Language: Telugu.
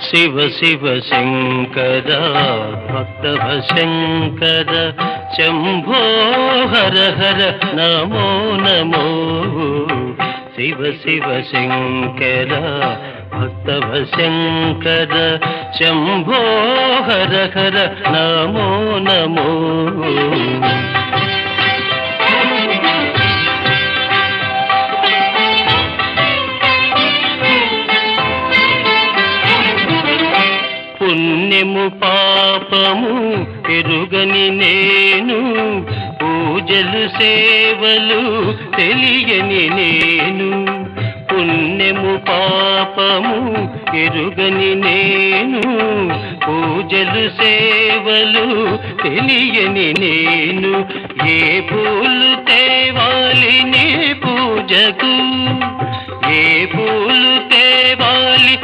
శివ శివ శంకర భక్తవ శంకర శంభో హర హర నమో నమో శివ శివ శంకర భక్తవ శంకర శంభో హర హర నమో నమో పుణ్యము పాపము ఎరుగని నేను పూజలు సేవలు తెలియని నేను పుణ్యము పాపము ఎరుగని నేను పూజలు సేవలు తెలియని నేను ఏ పూలు తేవాలి నీ పూజకు ఏ పూలు తేవాలి